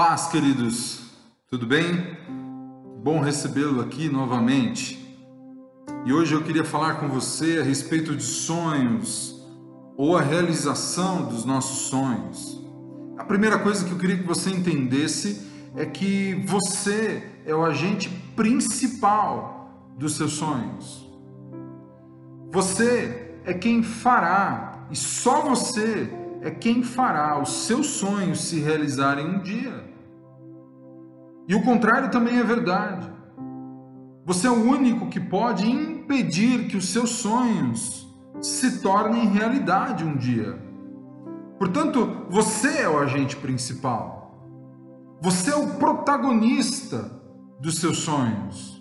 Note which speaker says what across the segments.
Speaker 1: Paz, queridos, tudo bem? Bom recebê-lo aqui novamente. E hoje eu queria falar com você a respeito de sonhos ou a realização dos nossos sonhos. A primeira coisa que eu queria que você entendesse é que você é o agente principal dos seus sonhos. Você é quem fará, e só você é quem fará os seus sonhos se realizarem um dia. E o contrário também é verdade. Você é o único que pode impedir que os seus sonhos se tornem realidade um dia. Portanto, você é o agente principal. Você é o protagonista dos seus sonhos.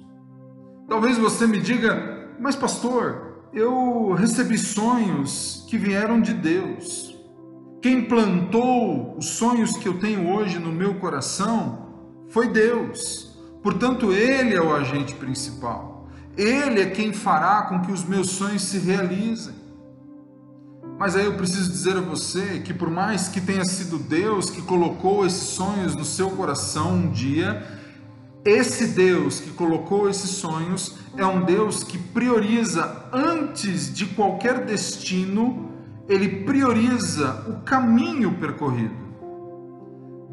Speaker 1: Talvez você me diga, mas pastor, eu recebi sonhos que vieram de Deus. Quem plantou os sonhos que eu tenho hoje no meu coração foi Deus. Portanto, Ele é o agente principal. Ele é quem fará com que os meus sonhos se realizem. Mas aí eu preciso dizer a você que por mais que tenha sido Deus que colocou esses sonhos no seu coração um dia, esse Deus que colocou esses sonhos é um Deus que prioriza antes de qualquer destino. Ele prioriza o caminho percorrido.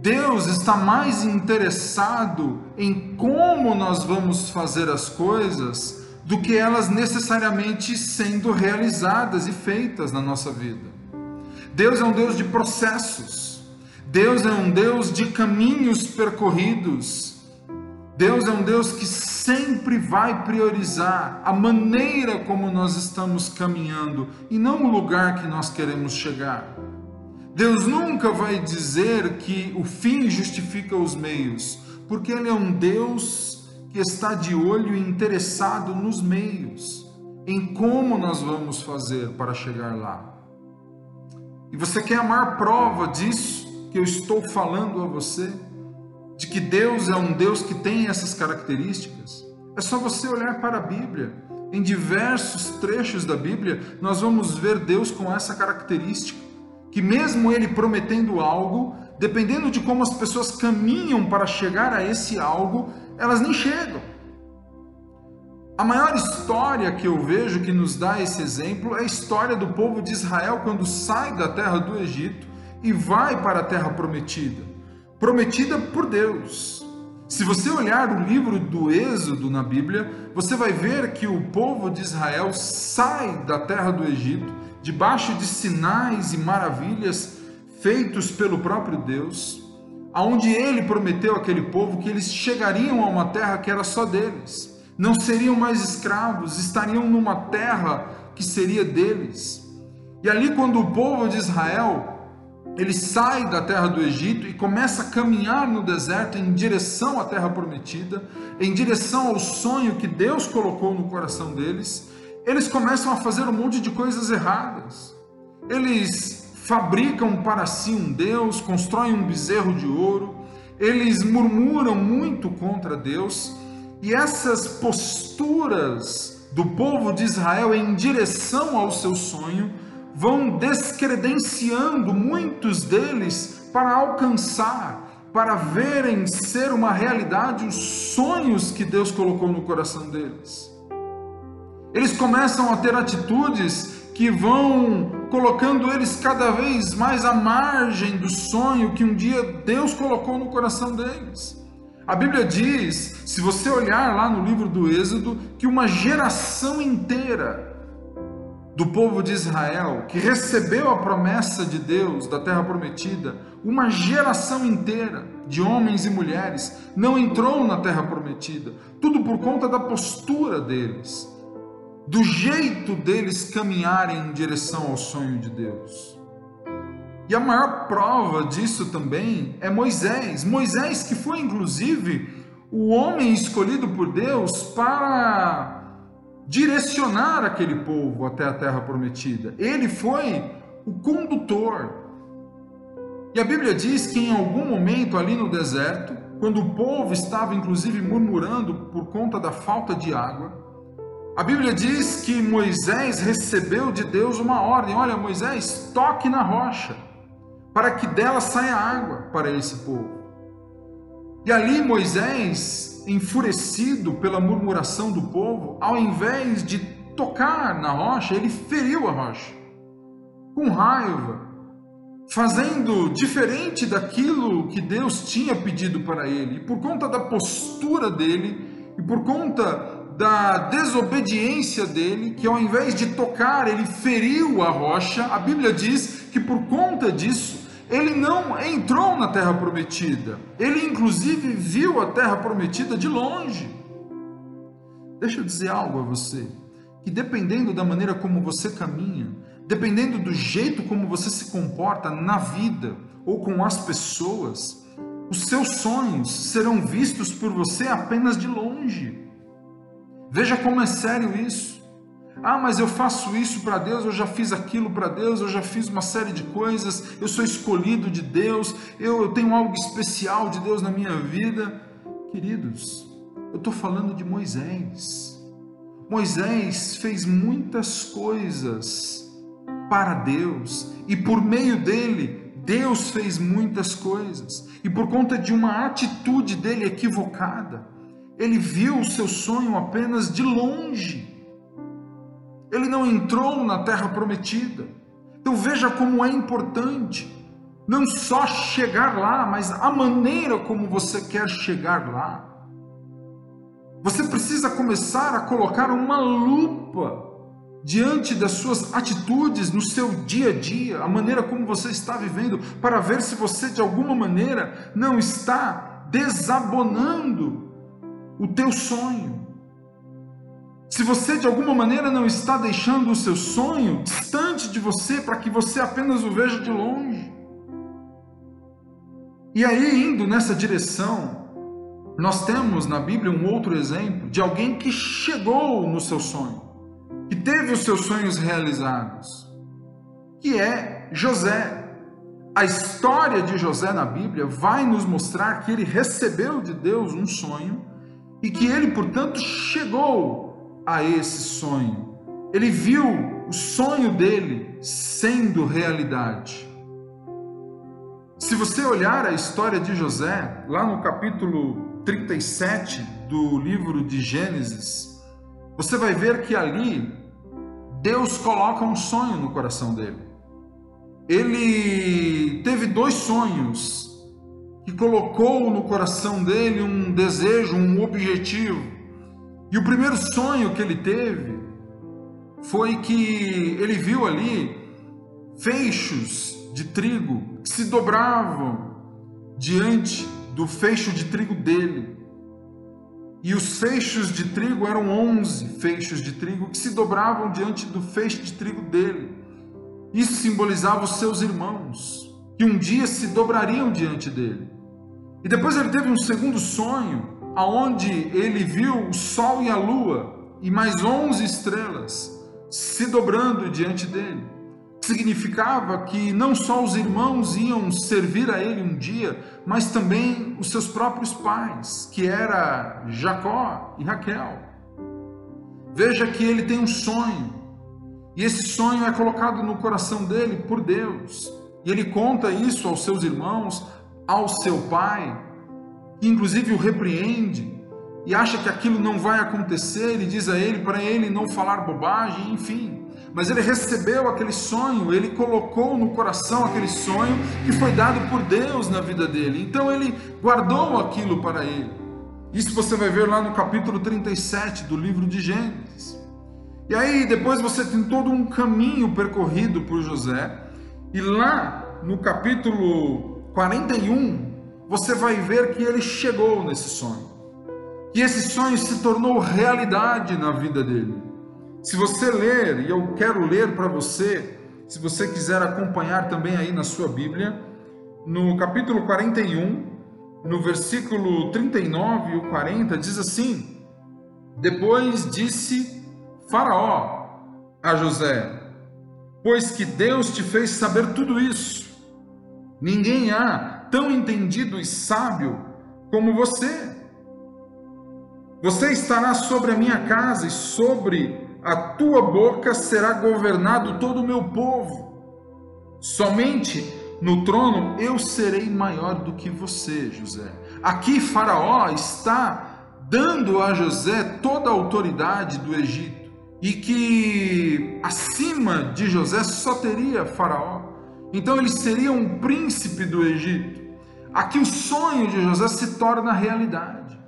Speaker 1: Deus está mais interessado em como nós vamos fazer as coisas do que elas necessariamente sendo realizadas e feitas na nossa vida. Deus é um Deus de processos. Deus é um Deus de caminhos percorridos. Deus é um Deus que sempre vai priorizar a maneira como nós estamos caminhando e não o lugar que nós queremos chegar. Deus nunca vai dizer que o fim justifica os meios, porque Ele é um Deus que está de olho e interessado nos meios, em como nós vamos fazer para chegar lá. E você quer a maior prova disso que eu estou falando a você? De que Deus é um Deus que tem essas características? É só você olhar para a Bíblia. Em diversos trechos da Bíblia, nós vamos ver Deus com essa característica, que mesmo Ele prometendo algo, dependendo de como as pessoas caminham para chegar a esse algo, elas nem chegam. A maior história que eu vejo que nos dá esse exemplo é a história do povo de Israel quando sai da terra do Egito e vai para a terra prometida. Prometida por Deus. Se você olhar o livro do Êxodo na Bíblia, você vai ver que o povo de Israel sai da terra do Egito, debaixo de sinais e maravilhas feitos pelo próprio Deus, aonde Ele prometeu àquele povo que eles chegariam a uma terra que era só deles, não seriam mais escravos, estariam numa terra que seria deles. E ali quando o povo de Israel ele sai da terra do Egito e começa a caminhar no deserto em direção à terra prometida, em direção ao sonho que Deus colocou no coração deles, eles começam a fazer um monte de coisas erradas. Eles fabricam para si um Deus, constroem um bezerro de ouro, eles murmuram muito contra Deus, e essas posturas do povo de Israel em direção ao seu sonho vão descredenciando muitos deles para alcançar, para verem ser uma realidade os sonhos que Deus colocou no coração deles. Eles começam a ter atitudes que vão colocando eles cada vez mais à margem do sonho que um dia Deus colocou no coração deles. A Bíblia diz, se você olhar lá no livro do Êxodo, que uma geração inteira do povo de Israel, que recebeu a promessa de Deus da terra prometida, uma geração inteira de homens e mulheres não entrou na terra prometida, tudo por conta da postura deles, do jeito deles caminharem em direção ao sonho de Deus. E a maior prova disso também é Moisés. Moisés, que foi inclusive o homem escolhido por Deus para direcionar aquele povo até a terra prometida. Ele foi o condutor. E a Bíblia diz que em algum momento ali no deserto, quando o povo estava inclusive murmurando por conta da falta de água, a Bíblia diz que Moisés recebeu de Deus uma ordem: olha, Moisés, toque na rocha, para que dela saia água para esse povo. E ali Moisés, enfurecido pela murmuração do povo, ao invés de tocar na rocha, ele feriu a rocha, com raiva, fazendo diferente daquilo que Deus tinha pedido para ele. E por conta da postura dele, e por conta da desobediência dele, que ao invés de tocar, ele feriu a rocha, a Bíblia diz que por conta disso, ele não entrou na terra prometida. Ele inclusive viu a terra prometida de longe. Deixa eu dizer algo a você, que dependendo da maneira como você caminha, dependendo do jeito como você se comporta na vida ou com as pessoas, os seus sonhos serão vistos por você apenas de longe. Veja como é sério isso. Ah, mas eu faço isso para Deus, eu já fiz aquilo para Deus, eu já fiz uma série de coisas, eu sou escolhido de Deus, eu tenho algo especial de Deus na minha vida. Queridos, eu estou falando de Moisés. Moisés fez muitas coisas para Deus, e por meio dele, Deus fez muitas coisas, e por conta de uma atitude dele equivocada, ele viu o seu sonho apenas de longe. Ele não entrou na terra prometida. Então veja como é importante não só chegar lá, mas a maneira como você quer chegar lá. Você precisa começar a colocar uma lupa diante das suas atitudes no seu dia a dia, a maneira como você está vivendo, para ver se você de alguma maneira não está desabonando o teu sonho. Se você de alguma maneira não está deixando o seu sonho distante de você, para que você apenas o veja de longe. E aí, indo nessa direção, nós temos na Bíblia um outro exemplo de alguém que chegou no seu sonho, que teve os seus sonhos realizados, que é José. A história de José na Bíblia vai nos mostrar que ele recebeu de Deus um sonho e que ele, portanto, chegou a esse sonho. Ele viu o sonho dele sendo realidade. Se você olhar a história de José, lá no capítulo 37 do livro de Gênesis, você vai ver que ali Deus coloca um sonho no coração dele. Ele teve 2 sonhos que colocou no coração dele um desejo, um objetivo. E o primeiro sonho que ele teve foi que ele viu ali feixes de trigo que se dobravam diante do feixe de trigo dele. E os feixes de trigo eram 11 feixes de trigo que se dobravam diante do feixe de trigo dele. Isso simbolizava os seus irmãos, que um dia se dobrariam diante dele. E depois ele teve um segundo sonho, aonde ele viu o sol e a lua e mais 11 estrelas se dobrando diante dele. Significava que não só os irmãos iam servir a ele um dia, mas também os seus próprios pais, que era Jacó e Raquel. Veja que ele tem um sonho, e esse sonho é colocado no coração dele por Deus, e ele conta isso aos seus irmãos, ao seu pai, que inclusive o repreende e acha que aquilo não vai acontecer, e diz a ele para ele não falar bobagem, enfim. Mas ele recebeu aquele sonho, ele colocou no coração aquele sonho que foi dado por Deus na vida dele. Então ele guardou aquilo para ele. Isso você vai ver lá no capítulo 37 do livro de Gênesis. E aí depois você tem todo um caminho percorrido por José, e lá no capítulo 41, você vai ver que ele chegou nesse sonho, que esse sonho se tornou realidade na vida dele. Se você ler, e eu quero ler para você, se você quiser acompanhar também aí na sua Bíblia, no capítulo 41, no versículo 39 e o 40, diz assim: Depois disse Faraó a José: Pois que Deus te fez saber tudo isso, ninguém há tão entendido e sábio como você. Você estará sobre a minha casa, e sobre a tua boca será governado todo o meu povo. Somente no trono eu serei maior do que você, José. Aqui Faraó está dando a José toda a autoridade do Egito e que acima de José só teria Faraó. Então ele seria um príncipe do Egito. Aqui o sonho de José se torna realidade.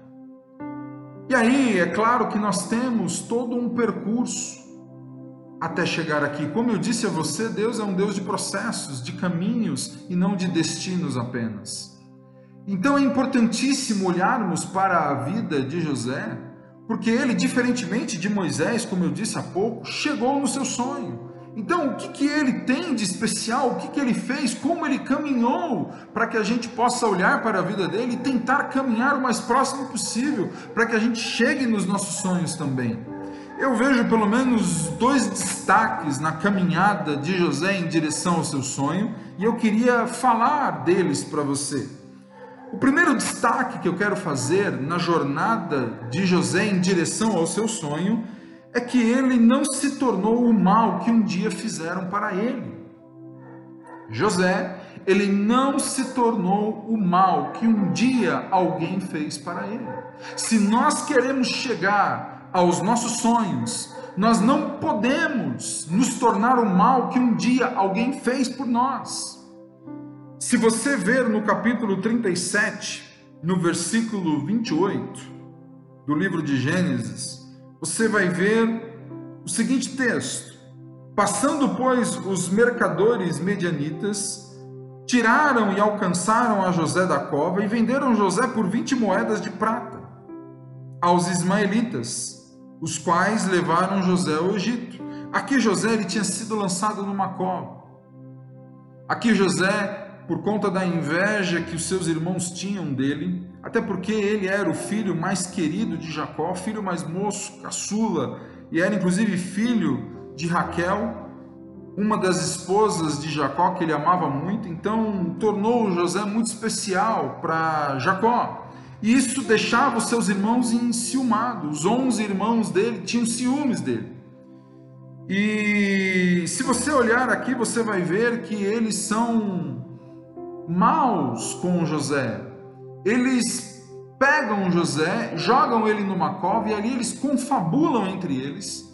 Speaker 1: E aí é claro que nós temos todo um percurso até chegar aqui. Como eu disse a você, Deus é um Deus de processos, de caminhos e não de destinos apenas. Então é importantíssimo olharmos para a vida de José, porque ele, diferentemente de Moisés, como eu disse há pouco, chegou no seu sonho. Então, o que ele tem de especial? O que ele fez? Como ele caminhou para que a gente possa olhar para a vida dele e tentar caminhar o mais próximo possível para que a gente chegue nos nossos sonhos também. Eu vejo pelo menos 2 destaques na caminhada de José em direção ao seu sonho e eu queria falar deles para você. O primeiro destaque que eu quero fazer na jornada de José em direção ao seu sonho é que ele não se tornou o mal que um dia fizeram para ele. José, ele não se tornou o mal que um dia alguém fez para ele. Se nós queremos chegar aos nossos sonhos, nós não podemos nos tornar o mal que um dia alguém fez por nós. Se você ver no capítulo 37, no versículo 28 do livro de Gênesis, você vai ver o seguinte texto: passando, pois, os mercadores medianitas, tiraram e alcançaram a José da cova e venderam José por 20 moedas de prata aos ismaelitas, os quais levaram José ao Egito. Aqui José ele tinha sido lançado numa cova. Aqui José, por conta da inveja que os seus irmãos tinham dele, até porque ele era o filho mais querido de Jacó, filho mais moço, caçula, e era inclusive filho de Raquel, uma das esposas de Jacó que ele amava muito, então tornou José muito especial para Jacó. E isso deixava os seus irmãos enciumados. Os 11 irmãos dele tinham ciúmes dele. E se você olhar aqui, você vai ver que eles são maus com José. Eles pegam José, jogam ele numa cova e ali eles confabulam entre eles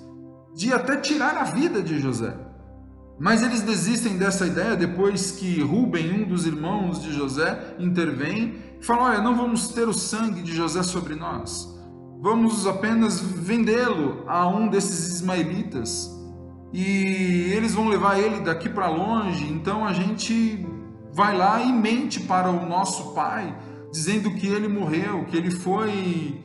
Speaker 1: de até tirar a vida de José. Mas eles desistem dessa ideia depois que Rúben, um dos irmãos de José, intervém e fala: olha, não vamos ter o sangue de José sobre nós, vamos apenas vendê-lo a um desses ismaelitas e eles vão levar ele daqui para longe. Então a gente vai lá e mente para o nosso pai, dizendo que ele morreu, que ele foi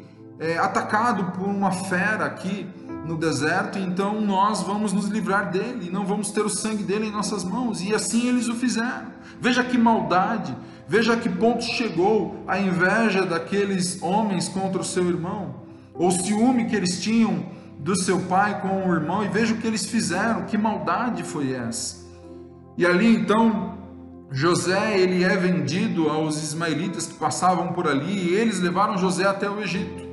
Speaker 1: atacado por uma fera aqui no deserto, então nós vamos nos livrar dele, não vamos ter o sangue dele em nossas mãos. E assim eles o fizeram. Veja que maldade, veja a que ponto chegou a inveja daqueles homens contra o seu irmão, ou o ciúme que eles tinham do seu pai com o irmão, e veja o que eles fizeram, que maldade foi essa. E ali então José ele é vendido aos ismaelitas que passavam por ali, e eles levaram José até o Egito.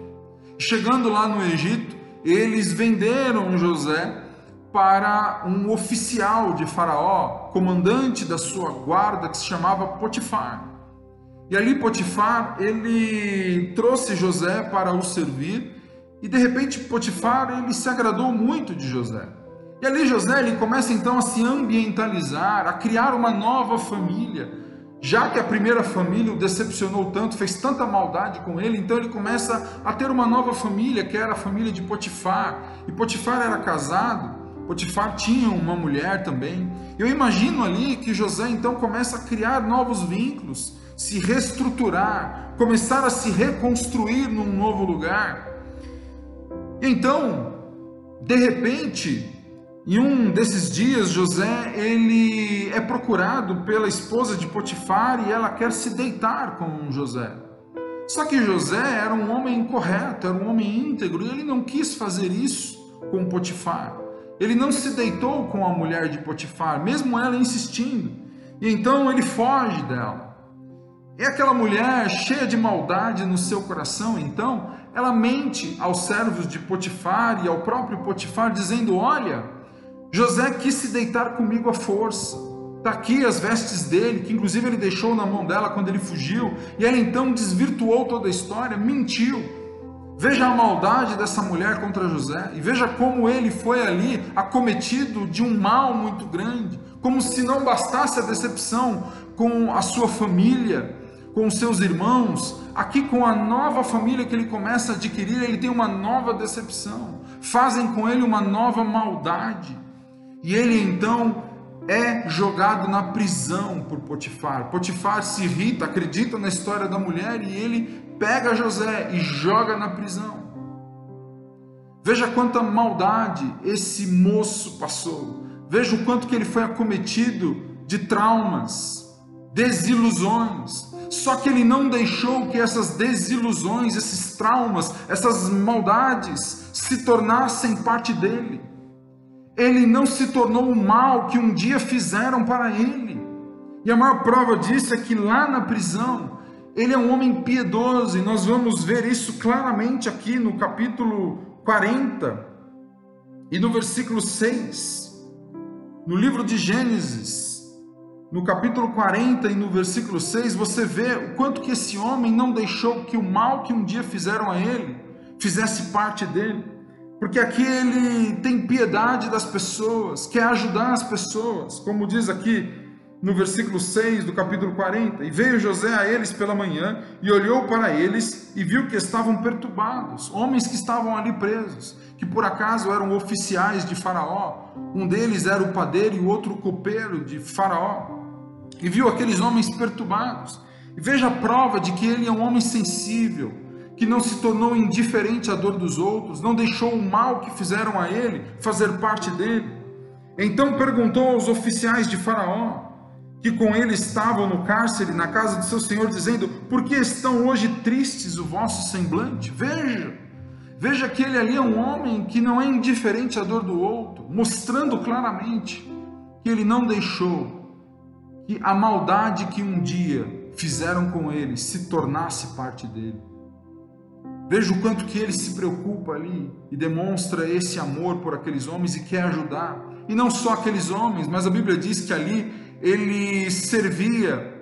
Speaker 1: Chegando lá no Egito, eles venderam José para um oficial de Faraó, comandante da sua guarda, que se chamava Potifar. E ali Potifar, ele trouxe José para o servir, e de repente Potifar, ele se agradou muito de José. E ali José, ele começa então a se ambientalizar, a criar uma nova família. Já que a primeira família o decepcionou tanto, fez tanta maldade com ele, então ele começa a ter uma nova família, que era a família de Potifar. E Potifar era casado, Potifar tinha uma mulher também. Eu imagino ali que José então começa a criar novos vínculos, se reestruturar, começar a se reconstruir num novo lugar. E então, de repente, em um desses dias, José ele é procurado pela esposa de Potifar e ela quer se deitar com José. Só que José era um homem correto, era um homem íntegro, e ele não quis fazer isso com Potifar. Ele não se deitou com a mulher de Potifar, mesmo ela insistindo. E então ele foge dela. É aquela mulher cheia de maldade no seu coração, então ela mente aos servos de Potifar e ao próprio Potifar, dizendo: olha, José quis se deitar comigo à força. Está aqui as vestes dele, que inclusive ele deixou na mão dela quando ele fugiu, e ela então desvirtuou toda a história, mentiu. Veja a maldade dessa mulher contra José, e veja como ele foi ali acometido de um mal muito grande, como se não bastasse a decepção com a sua família, com os seus irmãos, aqui com a nova família que ele começa a adquirir, ele tem uma nova decepção, fazem com ele uma nova maldade, e ele então é jogado na prisão por Potifar. Potifar se irrita, acredita na história da mulher, e ele pega José e joga na prisão. Veja quanta maldade esse moço passou, veja o quanto que ele foi acometido de traumas, desilusões, só que ele não deixou que essas desilusões, esses traumas, essas maldades se tornassem parte dele. Ele não se tornou o mal que um dia fizeram para ele, e a maior prova disso é que lá na prisão, ele é um homem piedoso, e nós vamos ver isso claramente aqui no capítulo 40 e no versículo 6, no livro de Gênesis, no capítulo 40 e no versículo 6, você vê o quanto que esse homem não deixou que o mal que um dia fizeram a ele, fizesse parte dele, porque aqui ele tem piedade das pessoas, quer ajudar as pessoas, como diz aqui no versículo 6 do capítulo 40, e veio José a eles pela manhã, e olhou para eles, e viu que estavam perturbados, homens que estavam ali presos, que por acaso eram oficiais de Faraó, um deles era o padeiro e o outro o copeiro de Faraó, e viu aqueles homens perturbados, e veja a prova de que ele é um homem sensível, que não se tornou indiferente à dor dos outros, não deixou o mal que fizeram a ele fazer parte dele. Então perguntou aos oficiais de Faraó, que com ele estavam no cárcere, na casa de seu senhor, dizendo: por que estão hoje tristes o vosso semblante? Veja que ele ali é um homem que não é indiferente à dor do outro, mostrando claramente que ele não deixou que a maldade que um dia fizeram com ele se tornasse parte dele. Veja o quanto que ele se preocupa ali e demonstra esse amor por aqueles homens e quer ajudar. E não só aqueles homens, mas a Bíblia diz que ali ele servia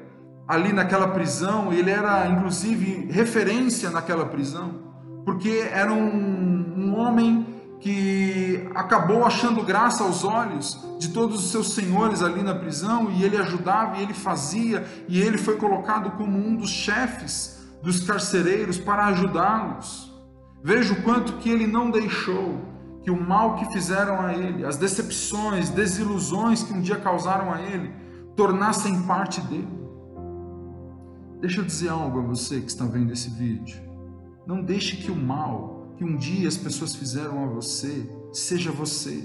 Speaker 1: ali naquela prisão, ele era inclusive referência naquela prisão, porque era um homem que acabou achando graça aos olhos de todos os seus senhores ali na prisão, e ele ajudava e ele fazia, e ele foi colocado como um dos chefes dos carcereiros para ajudá-los. Veja o quanto que ele não deixou que o mal que fizeram a ele, as decepções, desilusões que um dia causaram a ele, tornassem parte dele. Deixa eu dizer algo a você que está vendo esse vídeo. Não deixe que o mal que um dia as pessoas fizeram a você, seja você.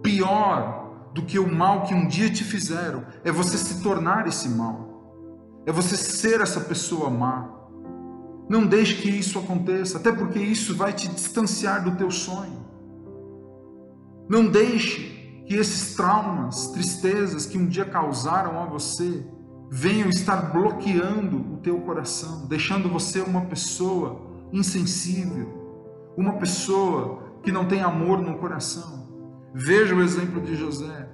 Speaker 1: Pior do que o mal que um dia te fizeram, é você se tornar esse mal. É você ser essa pessoa má. Não deixe que isso aconteça, até porque isso vai te distanciar do teu sonho. Não deixe que esses traumas, tristezas que um dia causaram a você, venham estar bloqueando o teu coração, deixando você uma pessoa insensível, uma pessoa que não tem amor no coração. Veja o exemplo de José.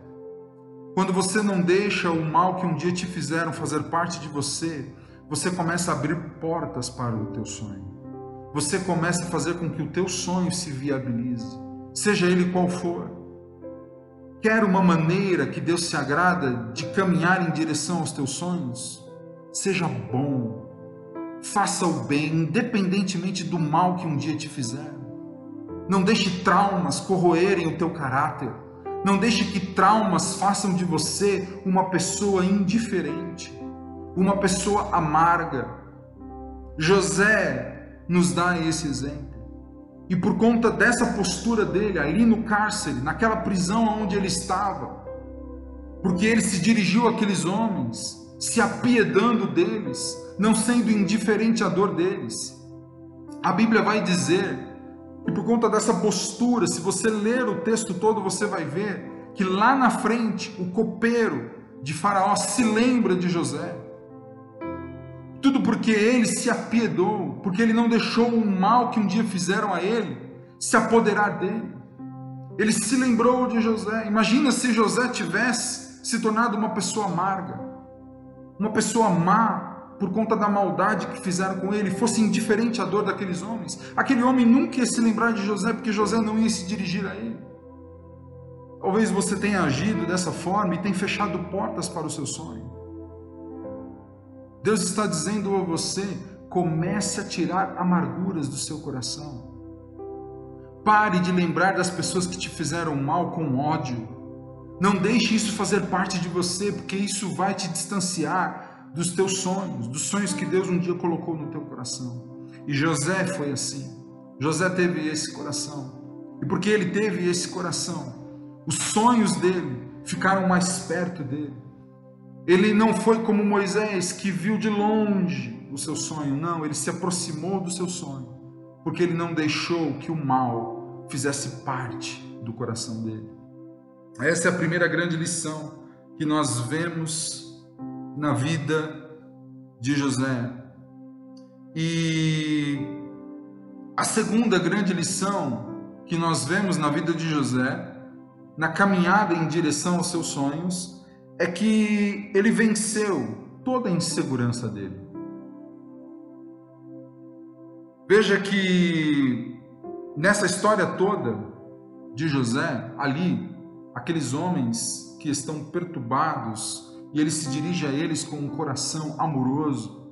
Speaker 1: Quando você não deixa o mal que um dia te fizeram fazer parte de você, você começa a abrir portas para o teu sonho. Você começa a fazer com que o teu sonho se viabilize, seja ele qual for. Quer uma maneira que Deus se agrada de caminhar em direção aos teus sonhos? Seja bom, faça o bem, independentemente do mal que um dia te fizeram. Não deixe traumas corroerem o teu caráter. Não deixe que traumas façam de você uma pessoa indiferente, uma pessoa amarga. José nos dá esse exemplo. E por conta dessa postura dele, ali no cárcere, naquela prisão onde ele estava, porque ele se dirigiu àqueles homens, se apiedando deles, não sendo indiferente à dor deles. A Bíblia vai dizer que por conta dessa postura, se você ler o texto todo, você vai ver que lá na frente, o copeiro de Faraó se lembra de José. Tudo porque ele se apiedou, porque ele não deixou o mal que um dia fizeram a ele se apoderar dele. Ele se lembrou de José. Imagina se José tivesse se tornado uma pessoa amarga, uma pessoa má, por conta da maldade que fizeram com ele, fosse indiferente à dor daqueles homens, aquele homem nunca ia se lembrar de José, porque José não ia se dirigir a ele. Talvez você tenha agido dessa forma e tenha fechado portas para o seu sonho. Deus está dizendo a você: comece a tirar amarguras do seu coração. Pare de lembrar das pessoas que te fizeram mal com ódio. Não deixe isso fazer parte de você, porque isso vai te distanciar dos teus sonhos, dos sonhos que Deus um dia colocou no teu coração. E José foi assim. José teve esse coração. E porque ele teve esse coração, os sonhos dele ficaram mais perto dele. Ele não foi como Moisés, que viu de longe o seu sonho. Não, ele se aproximou do seu sonho, porque ele não deixou que o mal fizesse parte do coração dele. Essa é a primeira grande lição que nós vemos na vida de José. E a segunda grande lição que nós vemos na vida de José, na caminhada em direção aos seus sonhos, é que ele venceu toda a insegurança dele. Veja que nessa história toda de José, ali, aqueles homens que estão perturbados, e ele se dirige a eles com um coração amoroso.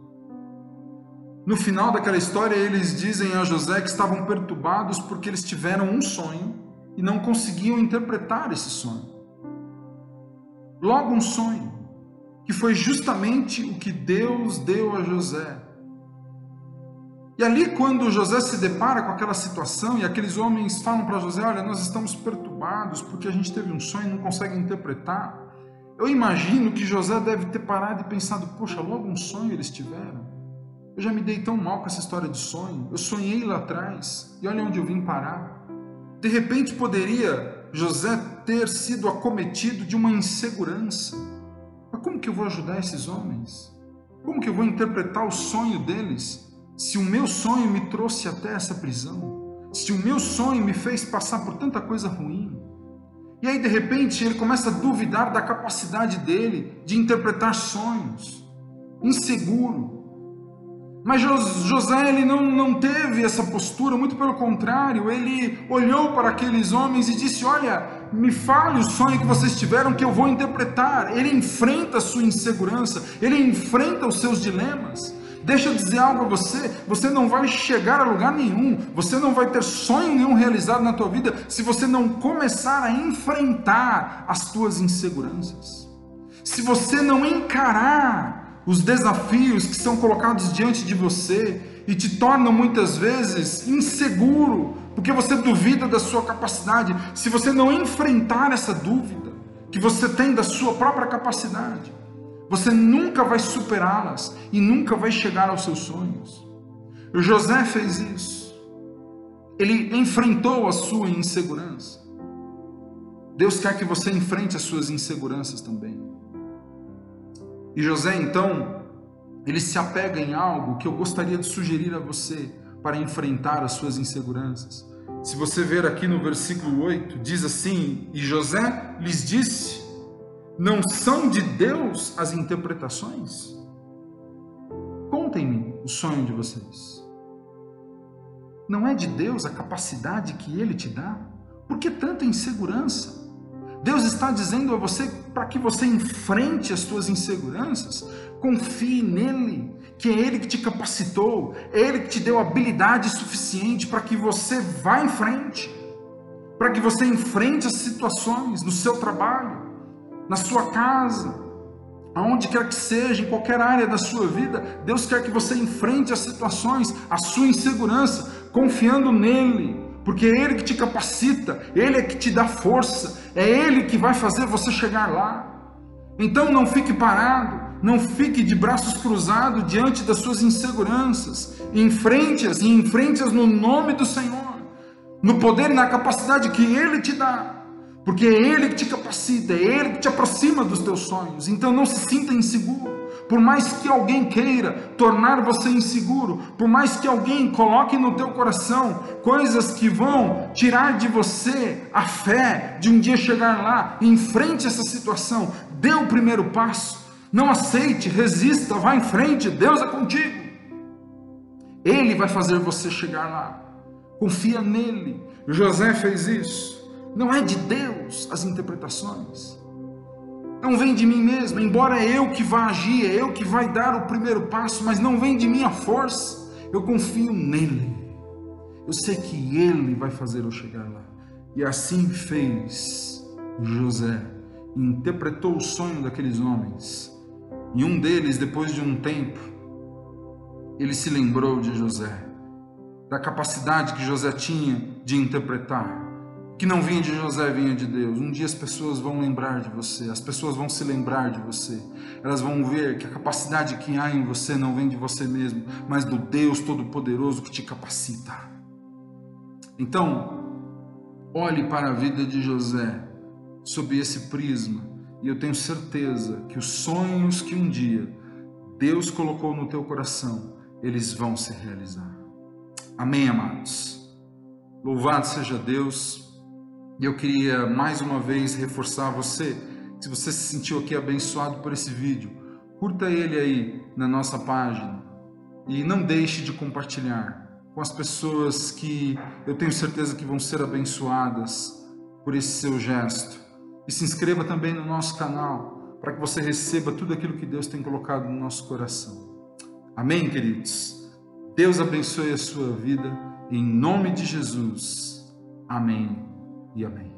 Speaker 1: No final daquela história, eles dizem a José que estavam perturbados porque eles tiveram um sonho e não conseguiam interpretar esse sonho. Logo, um sonho, que foi justamente o que Deus deu a José. E ali, quando José se depara com aquela situação e aqueles homens falam para José: olha, nós estamos perturbados porque a gente teve um sonho e não consegue interpretar. Eu imagino que José deve ter parado e pensado: poxa, logo um sonho eles tiveram. Eu já me dei tão mal com essa história de sonho. Eu sonhei lá atrás e olha onde eu vim parar. De repente poderia José ter sido acometido de uma insegurança. Mas como que eu vou ajudar esses homens? Como que eu vou interpretar o sonho deles se o meu sonho me trouxe até essa prisão? Se o meu sonho me fez passar por tanta coisa ruim? E aí, de repente, ele começa a duvidar da capacidade dele de interpretar sonhos, inseguro. Mas José, ele não teve essa postura, muito pelo contrário, ele olhou para aqueles homens e disse: olha, me fale o sonho que vocês tiveram que eu vou interpretar. Ele enfrenta a sua insegurança, ele enfrenta os seus dilemas. Deixa eu dizer algo a você: você não vai chegar a lugar nenhum, você não vai ter sonho nenhum realizado na tua vida se você não começar a enfrentar as tuas inseguranças. Se você não encarar os desafios que são colocados diante de você e te tornam muitas vezes inseguro, porque você duvida da sua capacidade, se você não enfrentar essa dúvida que você tem da sua própria capacidade, você nunca vai superá-las e nunca vai chegar aos seus sonhos. O José fez isso. Ele enfrentou a sua insegurança. Deus quer que você enfrente as suas inseguranças também. E José, então, ele se apega em algo que eu gostaria de sugerir a você para enfrentar as suas inseguranças. Se você ver aqui no versículo 8, diz assim: e José lhes disse: não são de Deus as interpretações? Contem-me o sonho de vocês. Não é de Deus a capacidade que Ele te dá? Por que tanta insegurança? Deus está dizendo a você para que você enfrente as suas inseguranças. Confie nele, que é Ele que te capacitou, é Ele que te deu habilidade suficiente para que você vá em frente, para que você enfrente as situações no seu trabalho, na sua casa, aonde quer que seja, em qualquer área da sua vida. Deus quer que você enfrente as situações, a sua insegurança, confiando nele, porque é Ele que te capacita, Ele é que te dá força, é Ele que vai fazer você chegar lá. Então não fique parado, não fique de braços cruzados diante das suas inseguranças, enfrente-as e enfrente-as no nome do Senhor, no poder e na capacidade que Ele te dá. Porque é Ele que te capacita, é Ele que te aproxima dos teus sonhos. Então não se sinta inseguro, Por mais que alguém queira tornar você inseguro, por mais que alguém coloque no teu coração coisas que vão tirar de você a fé de um dia chegar lá, enfrente essa situação, dê o primeiro passo, não aceite, resista, vá em frente, Deus é contigo. Ele vai fazer você chegar lá, confia nele. José fez isso. Não é de Deus as interpretações. Não vem de mim mesmo, embora é eu que vá agir, é eu que vai dar o primeiro passo, mas não vem de minha força. Eu confio nele. Eu sei que ele vai fazer eu chegar lá. E assim fez José. Interpretou o sonho daqueles homens. E um deles, depois de um tempo, ele se lembrou de José, da capacidade que José tinha de interpretar. Que não vinha de José, vinha de Deus. Um dia as pessoas vão lembrar de você, as pessoas vão se lembrar de você. Elas vão ver que a capacidade que há em você não vem de você mesmo, mas do Deus Todo-Poderoso que te capacita. Então, olhe para a vida de José sob esse prisma, e eu tenho certeza que os sonhos que um dia Deus colocou no teu coração, eles vão se realizar. Amém, amados? Louvado seja Deus. E eu queria mais uma vez reforçar você, se você se sentiu aqui abençoado por esse vídeo, curta ele aí na nossa página e não deixe de compartilhar com as pessoas que eu tenho certeza que vão ser abençoadas por esse seu gesto. E se inscreva também no nosso canal, para que você receba tudo aquilo que Deus tem colocado no nosso coração. Amém, queridos? Deus abençoe a sua vida, em nome de Jesus. Amém e amém.